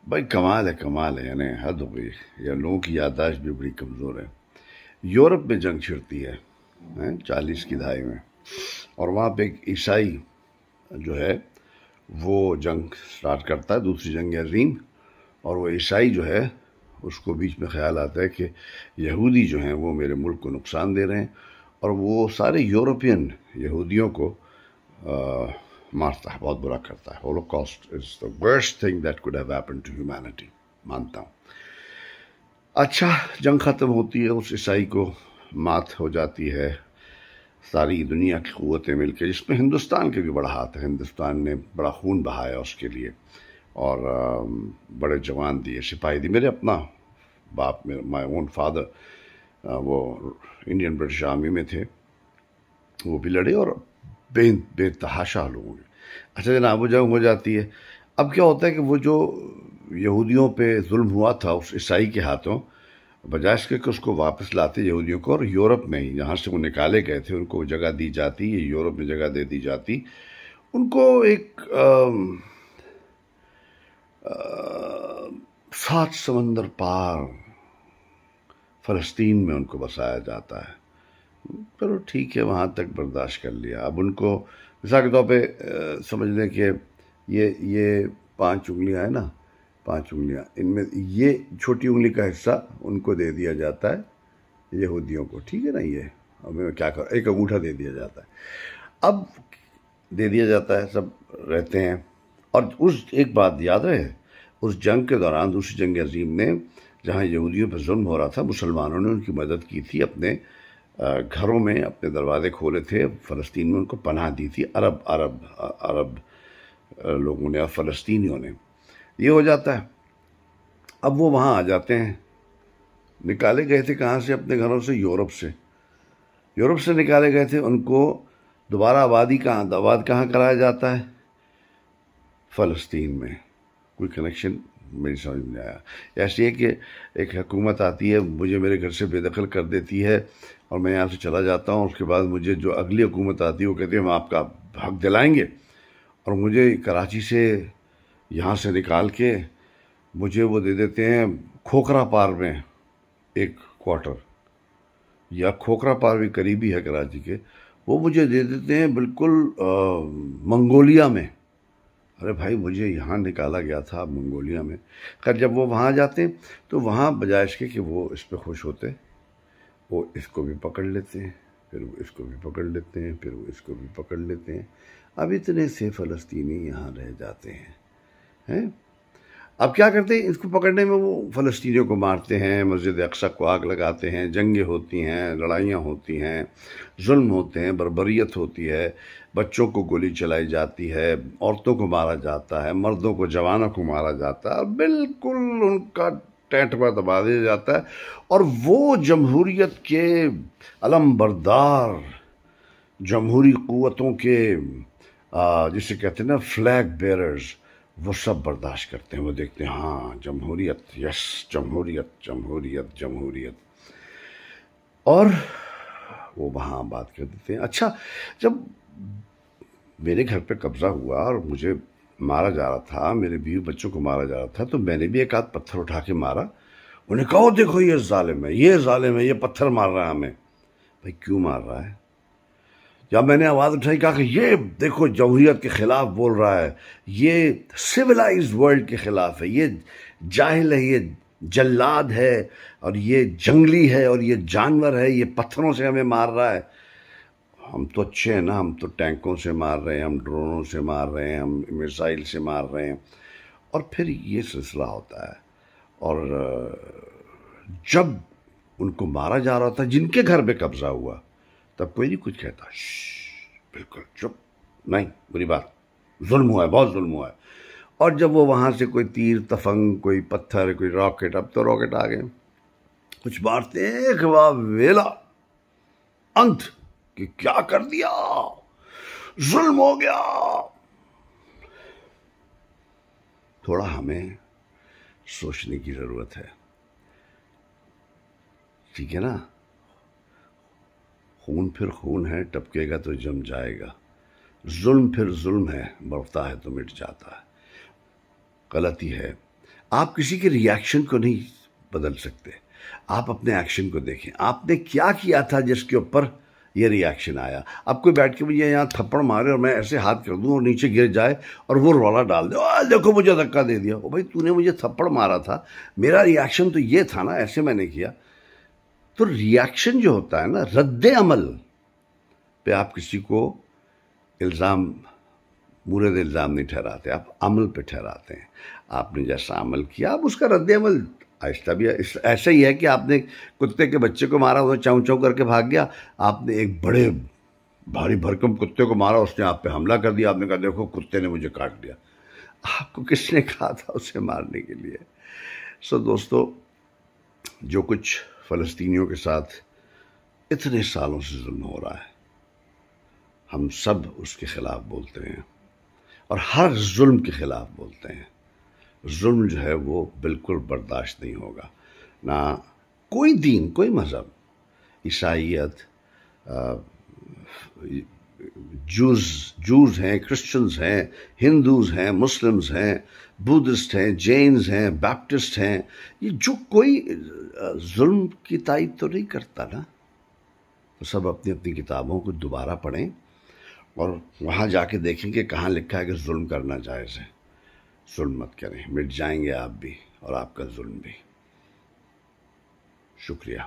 بھائی کمال ہے، یعنی حد ہو گئی، یا لوگوں کی یادداشت بھی بڑی کمزور ہے۔ یورپ میں جنگ چھڑتی ہے 40 کی دہائی میں، اور وہاں پہ ایک عیسائی جو ہے وہ جنگ سٹارٹ کرتا ہے، دوسری جنگ عظیم، اور وہ عیسائی جو ہے اس کو بیچ میں خیال آتا ہے کہ یہودی جو ہیں وہ میرے ملک کو نقصان دے رہے ہیں، اور وہ سارے یورپین یہودیوں کو مارتا ہے، بہت برا کرتا ہے۔ Holocaust is the worst thing that could have happened to humanity، مانتا ہوں۔ اچھا، جنگ ختم ہوتی ہے، اس عیسائی کو مات ہو جاتی ہے، ساری دنیا کی قوتیں مل کے، جس میں ہندوستان کے بھی بڑا ہاتھ ہے، ہندوستان نے بڑا خون بہایا اس کے لیے، اور بڑے جوان دیے، سپاہی دی۔ میرے اپنا باپ، مائی اون فادر، وہ انڈین برٹش آرمی میں تھے، وہ بھی لڑے، اور بے تحاشا لوگوں نے۔ اچھا جناب، وہ جنگ ہو جاتی ہے، اب کیا ہوتا ہے کہ وہ جو یہودیوں پہ ظلم ہوا تھا اس عیسائی کے ہاتھوں، بجائے اس کے کہ اس کو واپس لاتے یہودیوں کو، اور یورپ میں ہی جہاں سے وہ نکالے گئے تھے ان کو جگہ دی جاتی، یہ یورپ میں جگہ دے دی جاتی، ان کو ایک 7 سمندر پار فلسطین میں ان کو بسایا جاتا ہے۔ چلو ٹھیک ہے، وہاں تک برداشت کر لیا۔ اب ان کو مثال کے طور پہ سمجھ لیں کہ یہ 5 انگلیاں ہیں نا، 5 انگلیاں، ان میں یہ چھوٹی انگلی کا حصہ ان کو دے دیا جاتا ہے یہودیوں کو، ٹھیک ہے نا، یہ اب میں کیا کروں، ایک انگوٹھا دے دیا جاتا ہے، اب دے دیا جاتا ہے، سب رہتے ہیں۔ اور ایک بات یاد رہے، اس جنگ کے دوران، دوسری جنگ عظیم میں، جہاں یہودیوں پہ ظلم ہو رہا تھا، مسلمانوں نے ان کی مدد کی تھی، اپنے گھروں میں اپنے دروازے کھولے تھے، فلسطین میں ان کو پناہ دی تھی، عرب لوگوں نے اور فلسطینیوں نے۔ یہ ہو جاتا ہے، اب وہ وہاں آ جاتے ہیں، نکالے گئے تھے کہاں سے؟ اپنے گھروں سے، یورپ سے نکالے گئے تھے، ان کو دوبارہ آباد کہاں کرایا جاتا ہے؟ فلسطین میں۔ کوئی کنیکشن میری سمجھ میں آیا؟ ایسے ہے کہ ایک حکومت آتی ہے، مجھے میرے گھر سے بے دخل کر دیتی ہے، اور میں یہاں سے چلا جاتا ہوں، اس کے بعد مجھے جو اگلی حکومت آتی ہے وہ کہتے ہیں ہم آپ کا حق دلائیں گے، اور مجھے کراچی سے یہاں سے نکال کے مجھے وہ دے دیتے ہیں کھوکھرا پار میں ایک کوارٹر، یا کھوکھرا پار بھی قریبی ہے کراچی کے، وہ مجھے دے دیتے ہیں بالکل منگولیا میں۔ ارے بھائی، مجھے یہاں نکالا گیا تھا منگولیا میں۔ خیر، جب وہ وہاں جاتے ہیں تو وہاں بجائے اس کے کہ وہ اس پہ خوش ہوتے، وہ اس کو بھی پکڑ لیتے ہیں، پھر وہ اس کو بھی پکڑ لیتے ہیں، پھر وہ اس کو بھی پکڑ لیتے ہیں۔ اب اتنے سے فلسطینی یہاں رہ جاتے ہیں۔ اب کیا کرتے ہیں؟ اس کو پکڑنے میں وہ فلسطینیوں کو مارتے ہیں، مسجد اقصی کو آگ لگاتے ہیں، جنگیں ہوتی ہیں، لڑائیاں ہوتی ہیں، ظلم ہوتے ہیں، بربریت ہوتی ہے، بچوں کو گولی چلائی جاتی ہے، عورتوں کو مارا جاتا ہے، مردوں کو، جوانوں کو مارا جاتا ہے، اور بالکل ان کا ٹینٹ پر دبا دیا جاتا ہے، اور وہ جمہوریت کے علم بردار، جمہوری قوتوں کے جسے کہتے ہیں نا فلیگ بیررز، وہ سب برداشت کرتے ہیں، وہ دیکھتے ہیں ہاں جمہوریت، یس جمہوریت جمہوریت جمہوریت، اور وہ وہاں بات کر دیتے ہیں۔ اچھا، جب میرے گھر پہ قبضہ ہوا اور مجھے مارا جا رہا تھا، میرے بیوی بچوں کو مارا جا رہا تھا، تو میں نے بھی ایک آدھ پتھر اٹھا کے مارا، انہیں کہا دیکھو یہ ظالم ہے، یہ ظالم ہے، یہ پتھر مار رہا ہے ہمیں۔ بھائی کیوں مار رہا ہے؟ یا میں نے آواز اٹھائی، کہا کہ یہ دیکھو جمہوریت کے خلاف بول رہا ہے، یہ سویلائزڈ ورلڈ کے خلاف ہے، یہ جاہل ہے، یہ جلاد ہے، اور یہ جنگلی ہے، اور یہ جانور ہے، یہ پتھروں سے ہمیں مار رہا ہے۔ ہم تو اچھے ہیں نا، ہم تو ٹینکوں سے مار رہے ہیں، ہم ڈرونوں سے مار رہے ہیں، ہم میزائل سے مار رہے ہیں۔ اور پھر یہ سلسلہ ہوتا ہے، اور جب ان کو مارا جا رہا تھا، جن کے گھر پہ قبضہ ہوا، تب کوئی نہیں کچھ کہتا، بالکل چپ، نہیں بری بات، ظلم ہوا ہے، بہت ظلم ہوا ہے۔ اور جب وہ وہاں سے کوئی تیر تفنگ، کوئی پتھر، کوئی راکٹ، اب تو راکٹ آ گئے، کچھ مارتے ہیں کہ واہ ویلا انت، کہ کیا کر دیا، ظلم ہو گیا۔ تھوڑا ہمیں سوچنے کی ضرورت ہے، ٹھیک ہے نا؟ خون پھر خون ہے، ٹپکے گا تو جم جائے گا، ظلم پھر ظلم ہے، بڑھتا ہے تو مٹ جاتا ہے۔ غلطی ہے، آپ کسی کے ریاکشن کو نہیں بدل سکتے، آپ اپنے ایکشن کو دیکھیں، آپ نے کیا کیا تھا جس کے اوپر یہ ریاکشن آیا۔ اب کوئی بیٹھ کے مجھے یہاں تھپڑ مارے اور میں ایسے ہاتھ کر دوں اور نیچے گر جائے اور وہ رولا ڈال دے، دیکھو مجھے دھکا دے دیا، بھائی تو نے مجھے تھپڑ مارا تھا، میرا ریاکشن تو یہ تھا نا، ایسے میں نے کیا۔ تو ریاکشن جو ہوتا ہے نا، رد عمل پہ آپ کسی کو الزام، مورد الزام نہیں ٹھہراتے، آپ عمل پہ ٹھہراتے ہیں۔ آپ نے جیسا عمل کیا آپ اس کا رد عمل آہستہ بھی ایسا ہی ہے کہ آپ نے کتے کے بچے کو مارا، وہ چاؤں چاؤں کر کے بھاگ گیا، آپ نے ایک بڑے بھاری بھرکم کتے کو مارا، اس نے آپ پہ حملہ کر دیا، آپ نے کہا دیکھو کتے نے مجھے کاٹ دیا۔ آپ کو کس نے کہا تھا اسے مارنے کے لیے؟ سو دوستو، جو کچھ فلسطینیوں کے ساتھ اتنے سالوں سے ظلم ہو رہا ہے، ہم سب اس کے خلاف بولتے ہیں اور ہر ظلم کے خلاف بولتے ہیں۔ ظلم جو ہے وہ بالکل برداشت نہیں ہوگا، نہ کوئی دین، کوئی مذہب، عیسائیت، جوز ہیں، کرسچنز ہیں، ہندوز ہیں، مسلمز ہیں، بودھسٹ ہیں، جینز ہیں، بیپٹسٹ ہیں، یہ جو کوئی ظلم کی تائید تو نہیں کرتا نا۔ تو سب اپنی اپنی کتابوں کو دوبارہ پڑھیں اور وہاں جا کے دیکھیں کہ کہاں لکھا ہے کہ ظلم کرنا جائز ہے۔ ظلم مت کریں، مٹ جائیں گے آپ بھی اور آپ کا ظلم بھی۔ شکریہ۔